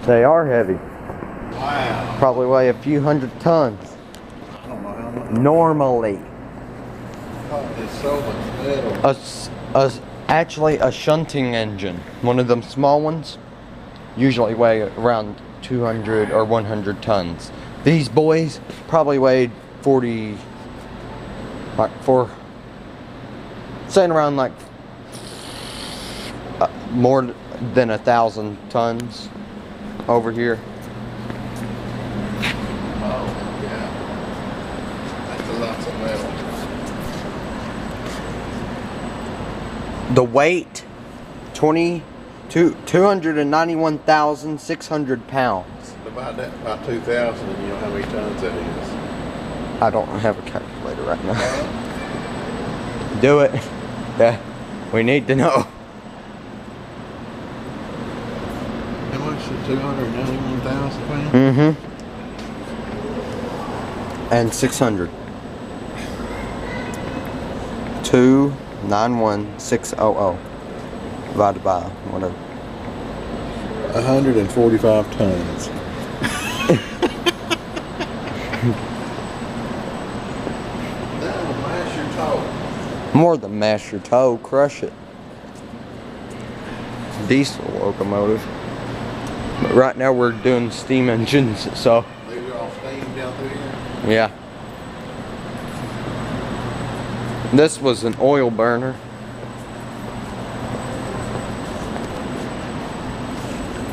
They are heavy. Wow. Probably weigh a few hundred tons. I don't know how much. Normally. Oh, there's so much metal. Actually a shunting engine. One of them small ones. Usually weigh around 200 or 100 tons. These boys probably weighed 40, saying around like more than 1,000 tons over here. Oh, yeah. That's a lot of metal. The weight, 291,600 pounds. About that, about 2,000, and you know how many tons that is. I don't have a calculator right now. Do it. Yeah, we need to know. How much is 291,000 pounds? Mm-hmm. And 600. 291,600 divided by whatever. 145 tons. That'll mash your toe. More than mash your toe, crush it. Diesel locomotive. But right now we're doing steam engines, so These are all steam down through here. yeah. This was an oil burner.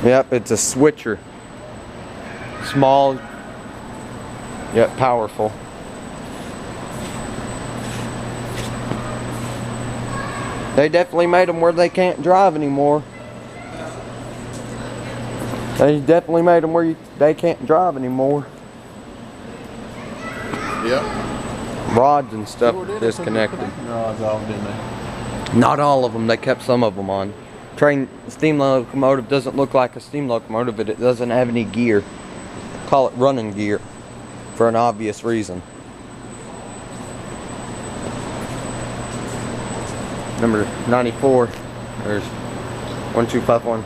Yep, it's a switcher. Small, yet powerful. They definitely made them where they can't drive anymore. They definitely made them where they can't drive anymore. Yep. Rods and stuff disconnected. Rods off, didn't they? Not all of them. They kept some of them on. Steam locomotive doesn't look like a steam locomotive, but it doesn't have any gear. Call it running gear for an obvious reason. Number 94. There's 1251.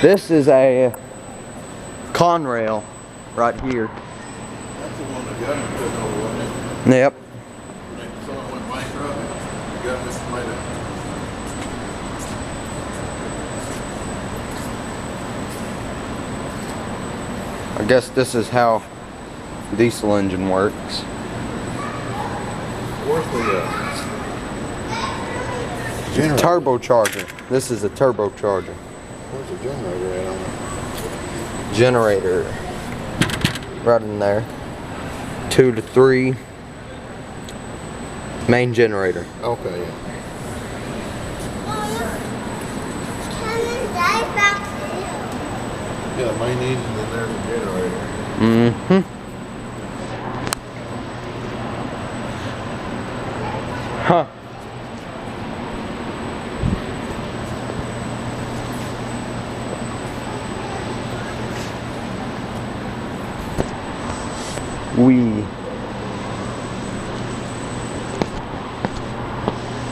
This is a Conrail right here. That's the one the government took over, wasn't it? Yep. When someone went bankrupt, the government made it. I guess this is how diesel engine works. Where's the generator? Turbocharger. This is a turbocharger. Where's the generator at on it? Generator. Right in there. 2 to 3. Main generator. Okay, yeah. Yeah, the main engine, and there's a generator. Mm-hmm. Huh.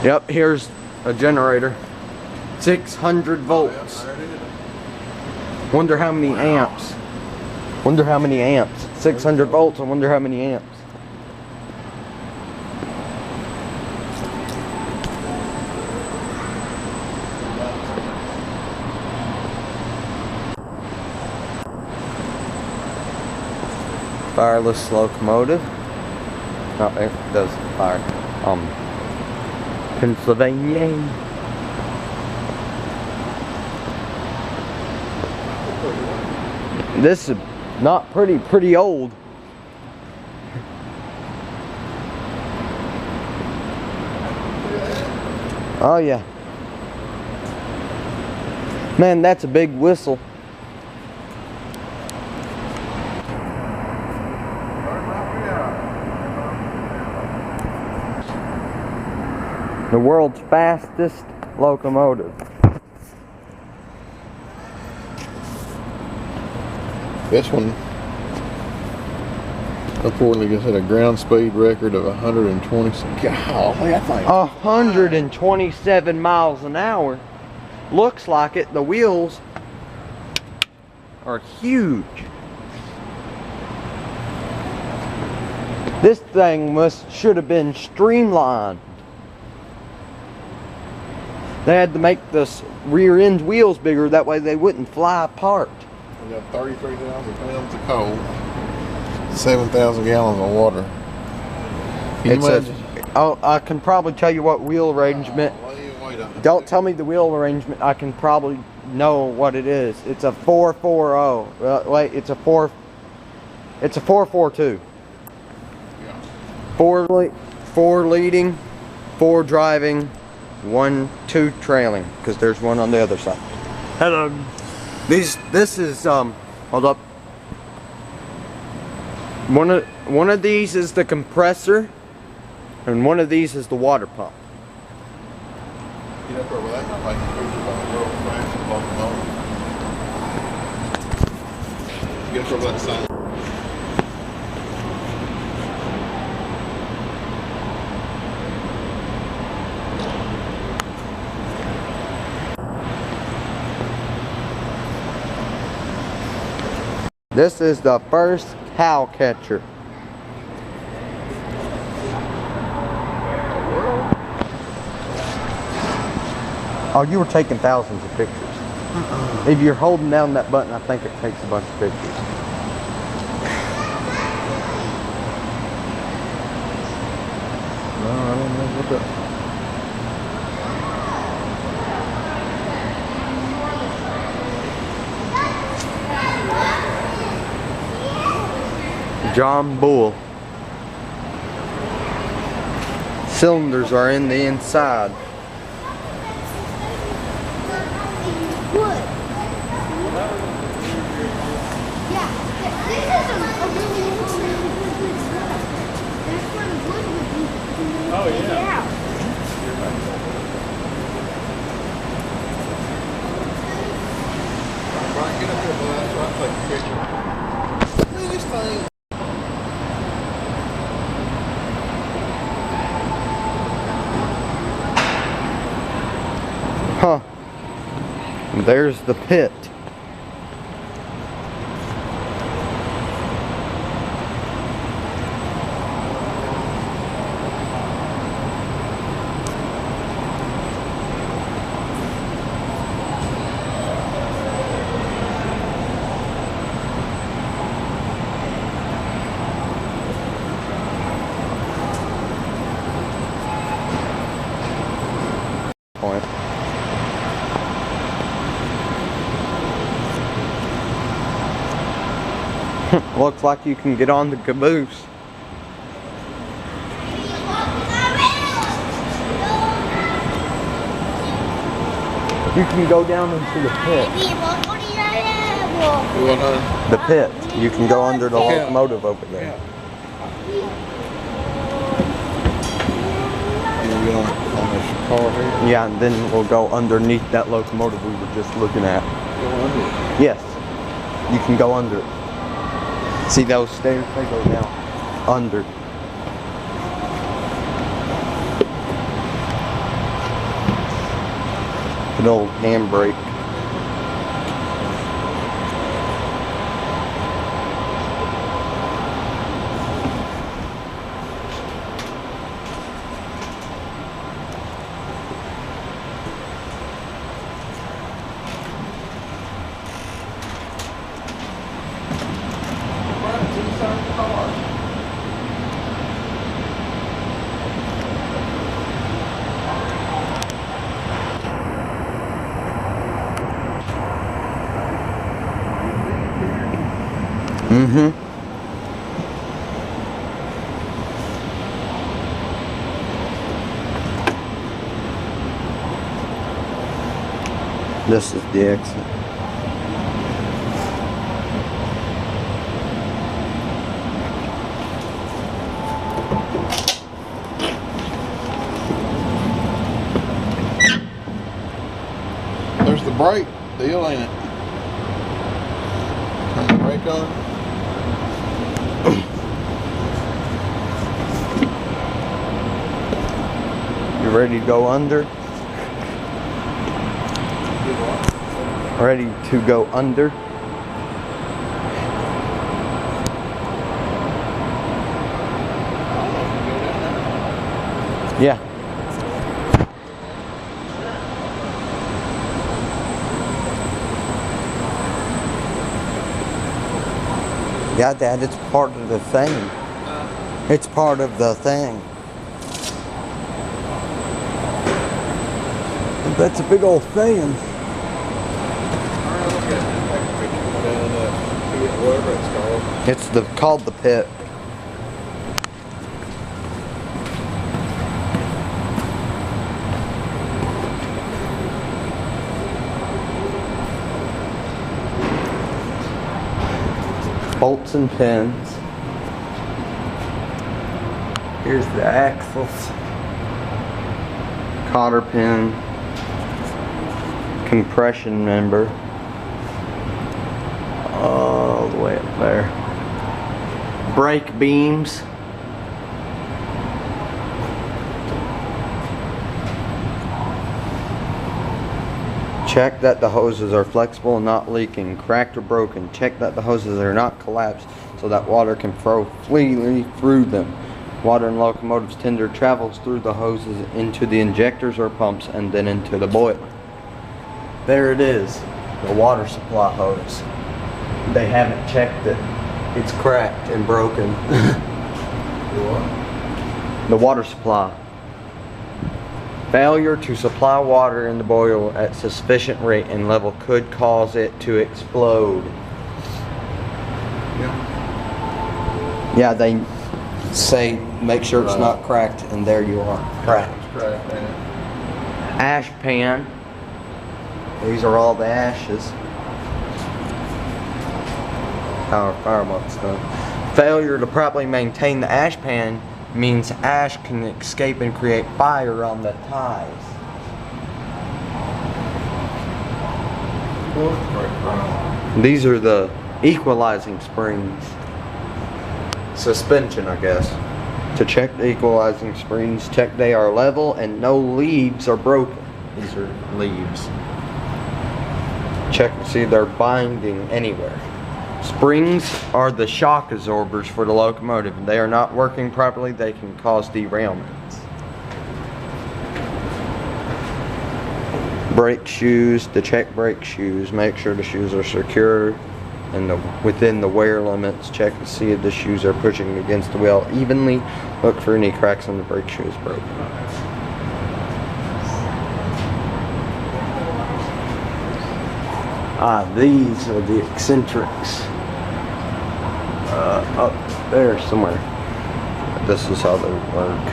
Yep, here's a generator. 600 volts. Wonder how many amps. Wonder how many amps. 600 volts, I wonder how many amps. Fireless locomotive. Oh, it does fire. Pennsylvania. This is not pretty old. Oh yeah. Man, that's a big whistle. The world's fastest locomotive. This one reportedly has had a ground speed record of 120. Golly, that thing. 127 miles an hour. looks like it. The wheels are huge. This thing should have been streamlined. They had to make the rear end wheels bigger, that way they wouldn't fly apart. We got 33,000 pounds of coal, 7,000 gallons of water. Can you imagine? I can probably tell you what wheel arrangement. Don't tell me the wheel arrangement. I can probably know what it is. It's a 440. Wait, it's a 442. Yeah. Four leading, 4 driving, 2 trailing, because there's one on the other side. Hello. This is hold up. One of these is the compressor, and one of these is the water pump. Get up over that, like real fast, get up over that side. This is the first cow catcher. Oh, you were taking thousands of pictures. If you're holding down that button, I think it takes a bunch of pictures. No, I don't know what that. John Bull. Cylinders are in the inside. Wood. Yeah, this is a really interesting wood. That's where the wood would be. Oh, yeah. Brian, get up here, boy. That's right. Take a picture. Look at this thing. Huh. And there's the pit. Point. Looks like you can get on the caboose. You can go down into the pit. The pit. You can go under the locomotive over there. You get on this car here. Yeah, and then we'll go underneath that locomotive we were just looking at. Go under it. Yes. You can go under it. See those stairs? They go down under. An old handbrake. Mm-hmm. This is the exit. There's the brake deal, ain't it? Turn the brake on. You ready to go under? Yeah, Ready to go under. Yeah. Yeah, Dad, it's part of the thing. It's part of the thing. That's a big old thing. Whatever it's called. It's called the pit. Bolts and pins. Here's the axles. Cotter pin. Compression member. All the way up there. Brake beams. Check that the hoses are flexible and not leaking, cracked or broken. Check that the hoses are not collapsed so that water can flow freely through them. Water in locomotives tender travels through the hoses into the injectors or pumps and then into the boiler. There it is, the water supply hose. They haven't checked it. It's cracked and broken. The water supply. Failure to supply water in the boiler at sufficient rate and level could cause it to explode. Yeah, they say make sure it's not cracked, and there you are. Cracked. Ash pan. These are all the ashes. Our fire month's done. Failure to properly maintain the ash pan means ash can escape and create fire on the ties. These are the equalizing springs. Suspension, I guess. To check the equalizing springs, check they are level and no leads are broken. These are leaves. Check to see they're binding anywhere. Springs are the shock absorbers for the locomotive. If they are not working properly, they can cause derailments. Brake shoes, to check brake shoes, make sure the shoes are secure and within the wear limits. Check to see if the shoes are pushing against the wheel evenly. Look for any cracks on the brake shoes broken. These are the eccentrics. Up there somewhere. This is how they work.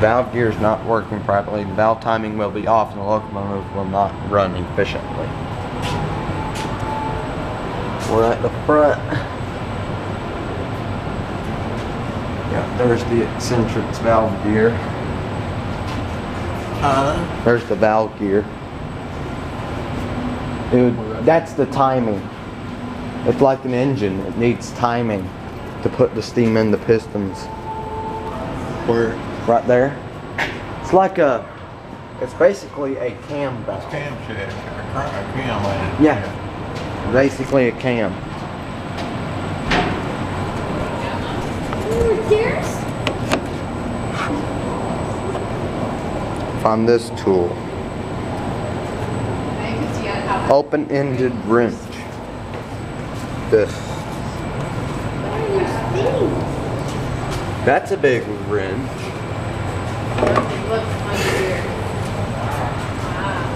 Valve gear is not working properly. The valve timing will be off and the locomotive will not run efficiently. We're at the front. Yeah, there's the eccentrics valve gear. There's the valve gear. Dude, that's the timing. It's like an engine. It needs timing to put the steam in the pistons. Where? Right there. It's like it's basically a cam valve. It's camshaft. A cam, ain't it? Yeah. Basically a cam. There's Find this tool. Open-ended wrench. This. what are these things? That's a big wrench.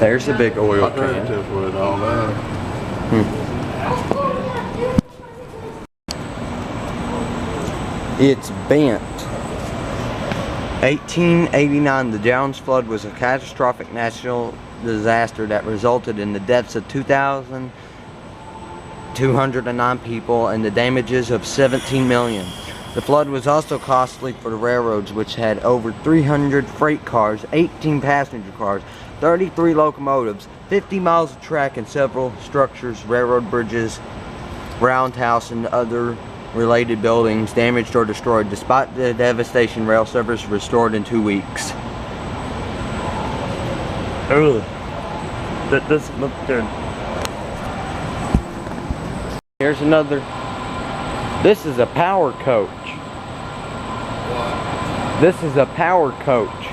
There's a big oil can. Alternative with all that. It's bent. 1889, the Jones flood was a catastrophic natural disaster that resulted in the deaths of 2,209 people and the damages of 17 million. The flood was also costly for the railroads, which had over 300 freight cars, 18 passenger cars, 33 locomotives, 50 miles of track, and several structures, railroad bridges, roundhouse, and other related buildings damaged or destroyed. Despite the devastation, rail service restored in 2 weeks. Ugh. That doesn't look good. Here's another. This is a power coach. What? This is a power coach.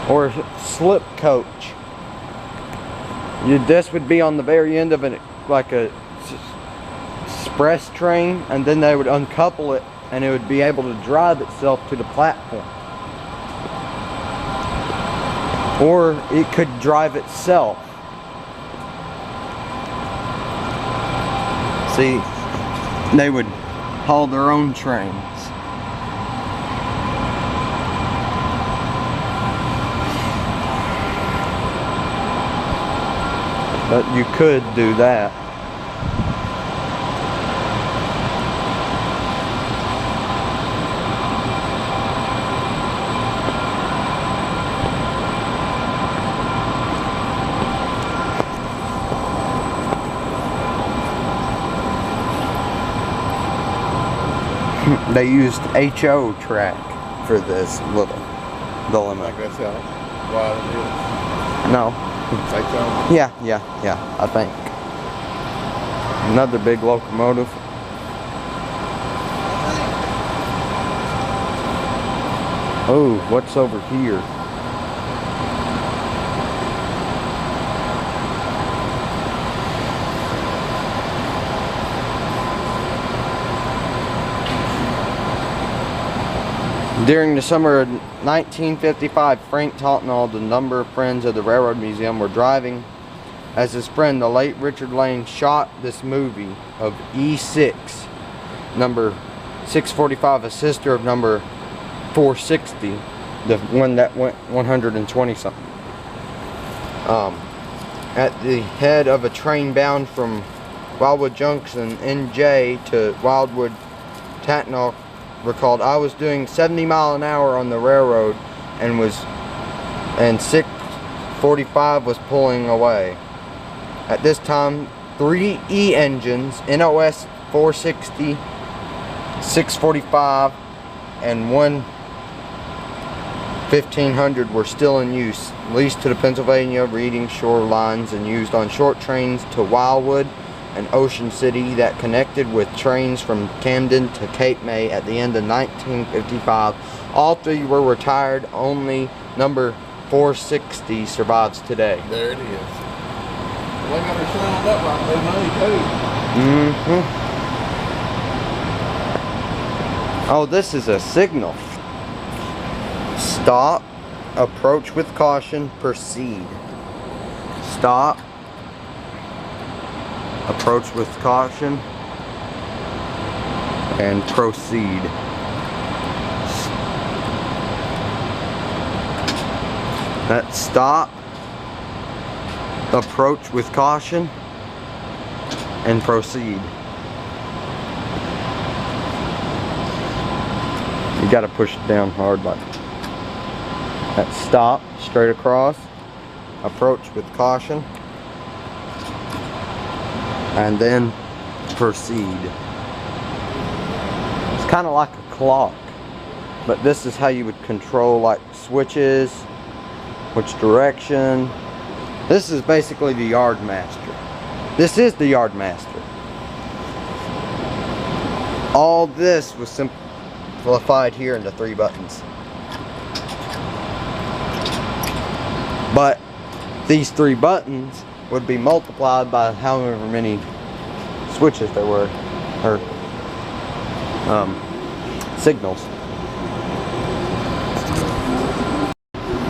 Or slip coach. This would be on the very end of it, like a express train, and then they would uncouple it and it would be able to drive itself to the platform. Or it could drive itself. See, they would haul their own trains. But you could do that. They used HO track for this little dilemma. Like that's how wide it No. is. Like so. Yeah, I think. Another big locomotive. Oh, what's over here? During the summer of 1955, Frank Tautnall, the number of friends of the Railroad Museum, were driving as his friend, the late Richard Lane, shot this movie of E6, number 645, a sister of number 460, the one that went 120 something. At the head of a train bound from Wildwood Junction, NJ, to Wildwood, Tautnall recalled, "I was doing 70 miles an hour on the railroad and 645 was pulling away. At this time, 3 E engines, NOS 460, 645, and 1 1500 were still in use, leased to the Pennsylvania Reading Shore lines and used on short trains to Wildwood and Ocean City that connected with trains from Camden to Cape May at the end of 1955. All 3 were retired. Only number 460 survives today." There it is. Well, they got her signed up like they money too. Oh, this is a signal. Stop, approach with caution, proceed. Stop, approach with caution, and proceed. That's stop, approach with caution, and proceed. You gotta push it down hard like that. Stop, straight across, approach with caution, and then proceed. It's kind of like a clock, but this is how you would control like switches, which direction. This is basically the yard master. This is the yard master. All this was simplified here into 3 buttons. But these 3 buttons would be multiplied by however many switches there were, or signals.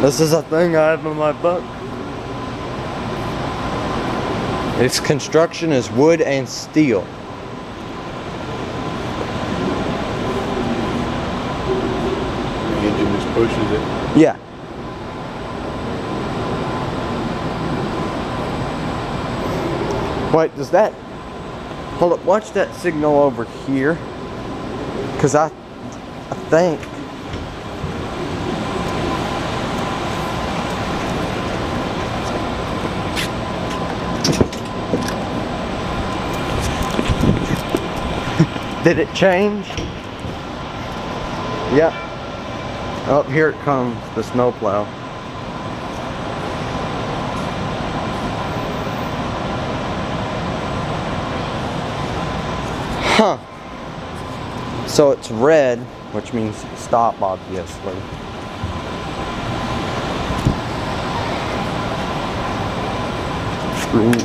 This is a thing I have in my book. Its construction is wood and steel. The engine just pushes it. Yeah. Wait, does that... Hold up, watch that signal over here. Because I think... Did it change? Yep. Oh, here it comes, the snowplow. So it's red, which means stop, obviously. Green.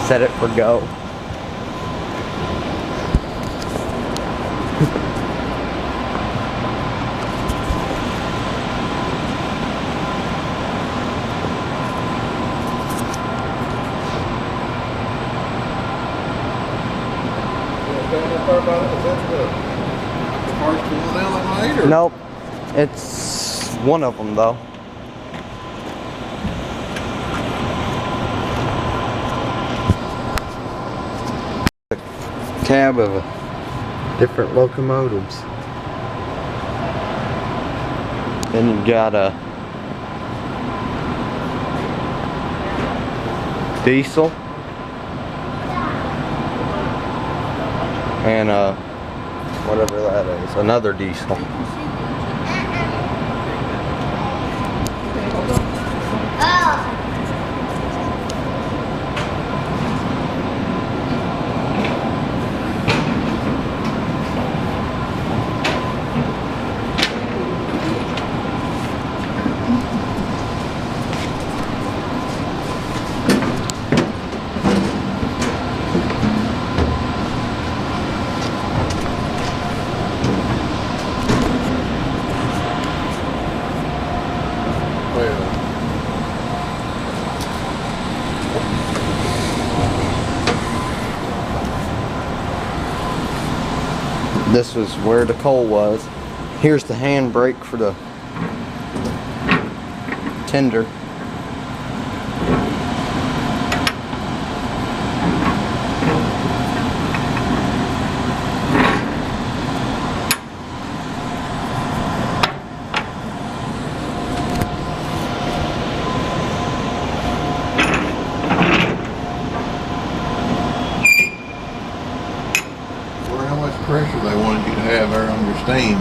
Set it for go. Nope. It's one of them though. The cab of different locomotives. Then you've got a diesel and whatever that is, another diesel. This was where the coal was. Here's the handbrake for the tender. Pressure they wanted you to have there on your steam.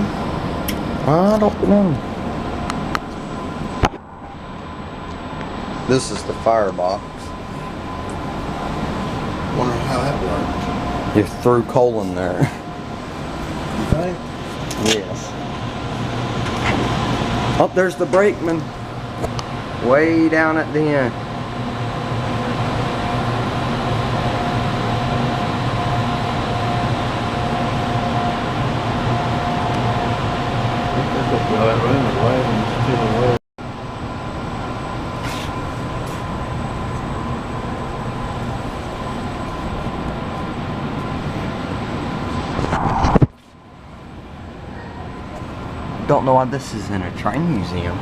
I don't know. This is the firebox. Wonder how that works. You threw coal in there. You think? Yes. Oh, there's the brakeman. Way down at the end. Don't know why this is in a train museum.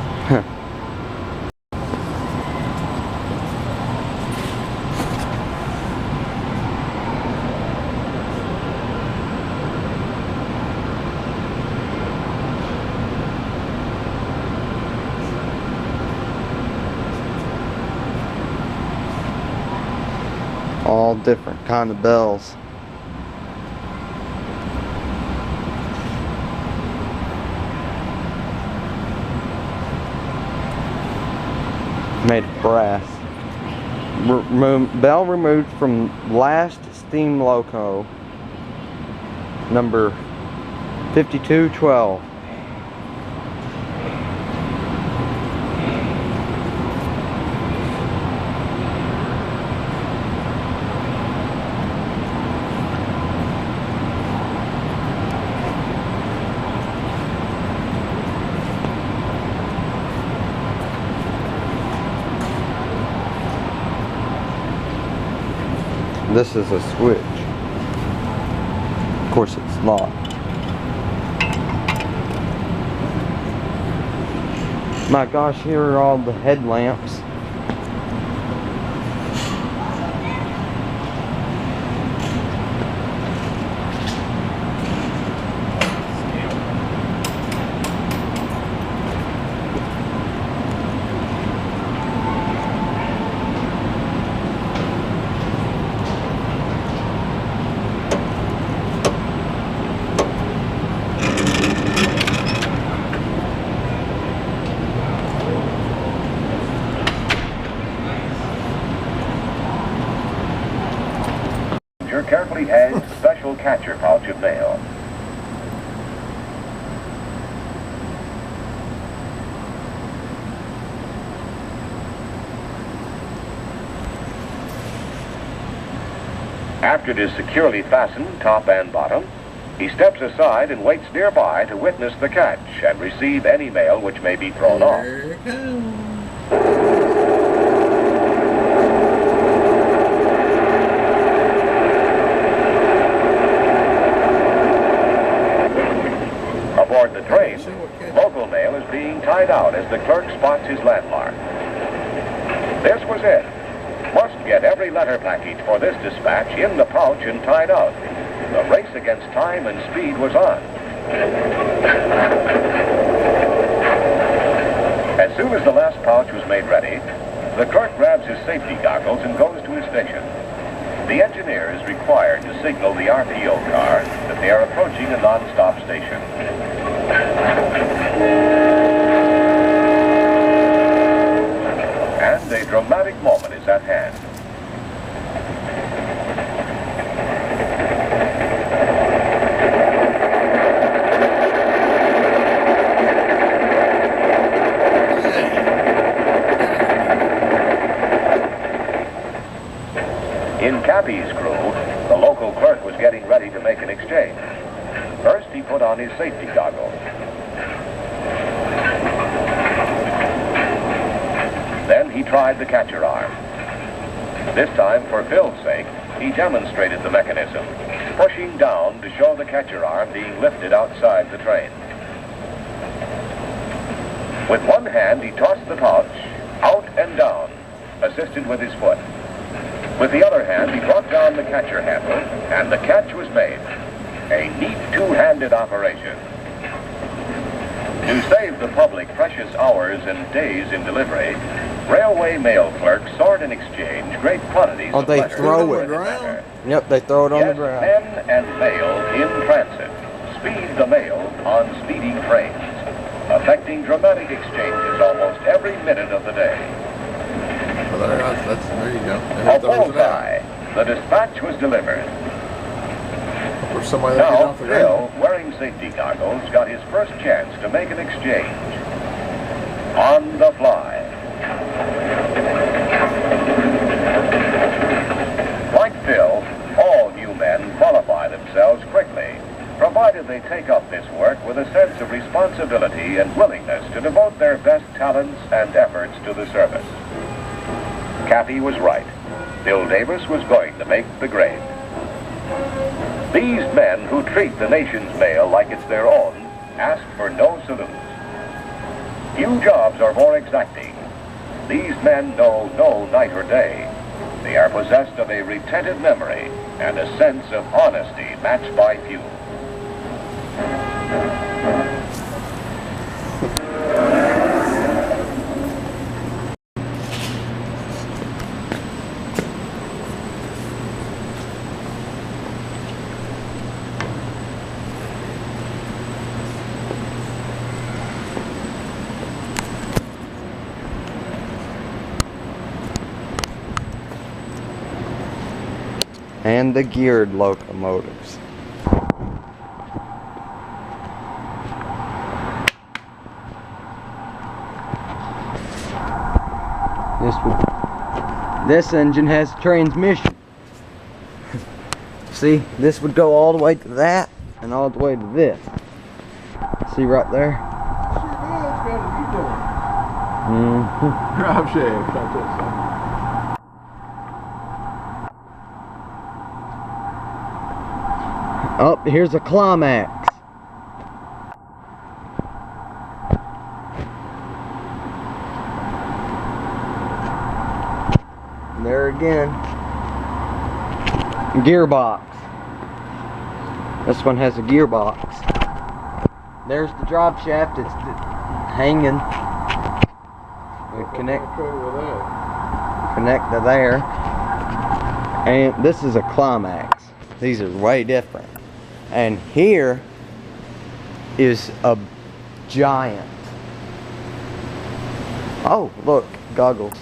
All different kind of bells. Made of brass. Bell removed from last steam loco, number 5212. This is a switch. Of course it's not. My gosh, here are all the headlamps. passenger carefully hangs a special catcher pouch of mail. After it is securely fastened, top and bottom, he steps aside and waits nearby to witness the catch and receive any mail which may be thrown off. Here it comes. Aboard the train, local mail is being tied out as the clerk spots his landmark. This was it. Must get every letter package for this dispatch in the pouch and tied out. The race against time and speed was on. As soon as the last pouch was made ready, the clerk grabs his safety goggles and goes to his station. The engineer is required to signal the RPO car that they are approaching a non-stop station. And a dramatic moment is at hand. In Cappy's crew, the local clerk was getting ready to make an exchange. First, he put on his safety goggles. Then he tried the catcher arm. This time, for Phil's sake, he demonstrated the mechanism, pushing down to show the catcher arm being lifted outside the train. With one hand, he tossed the pouch out and down, assisted with his foot. With the other hand, he brought down the catcher handle, and the catch was made. A neat two-handed operation. To save the public precious hours and days in delivery, railway mail clerks sort and exchange great quantities of they letters throw in it. the manner. Yep, they throw it on the ground. Men and mail in transit speed the mail on speeding trains, affecting dramatic exchanges almost every minute of the day. Well, there you go. A bullseye. The dispatch was delivered. Or somebody that get Now, off the ground. Phil, wearing safety goggles, got his first chance to make an exchange. On the fly. Like Phil, all new men qualify themselves quickly, provided they take up this work with a sense of responsibility and willingness to devote their best talents and efforts to the service. Cappy was right. Bill Davis was going to make the grade. These men who treat the nation's mail like it's their own ask for no salutes. Few jobs are more exacting. These men know no night or day. They are possessed of a retentive memory and a sense of honesty matched by few. And the geared locomotives. This engine has a transmission. See, this would go all the way to that and all the way to this. See right there? Drive shaft. Oh, here's a climax. There again. Gearbox. This one has a gearbox. There's the drive shaft. It's hanging. We connect to there. And this is a climax. These are way different. And here is a giant. Oh, look, goggles.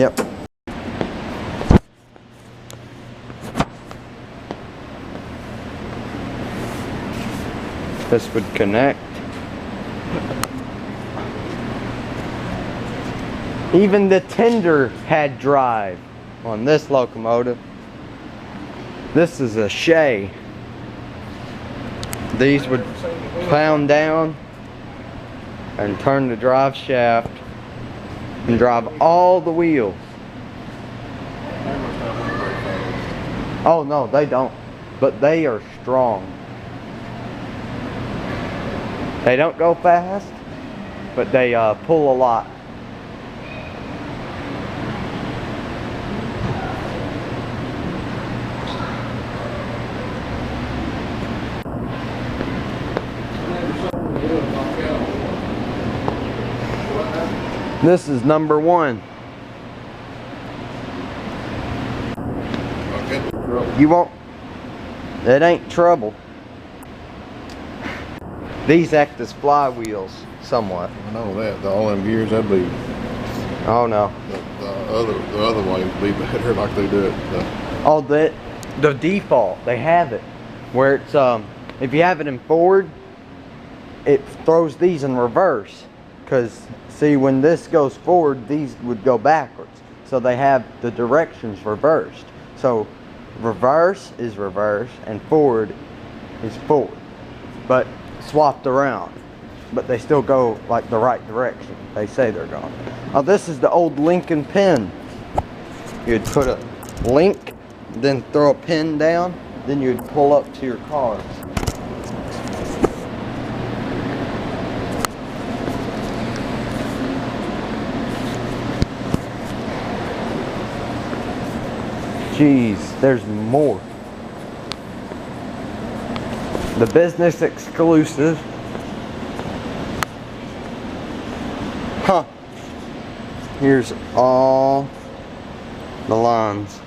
Yep. This would connect. Even the tender had drive on this locomotive. This is a Shay. These would pound down and turn the drive shaft and drive all the wheels. Oh no, they don't. But they are strong. They don't go fast, but they pull a lot. This is number 1. You won't. It ain't trouble. These act as flywheels somewhat. I know that. The all them gears, that'd be. Oh no. The other way would be better, like they do it. Oh, the default, they have it where it's if you have it in forward, it throws these in reverse. Cause see, when this goes forward, these would go backwards. So they have the directions reversed. So reverse is reverse and forward is forward, but swapped around. But they still go like the right direction. They say they're going. Oh, this is the old Lincoln pin. You'd put a link, then throw a pin down, then you'd pull up to your cars. Jeez, there's more. The business exclusive. Huh. Here's all the lines.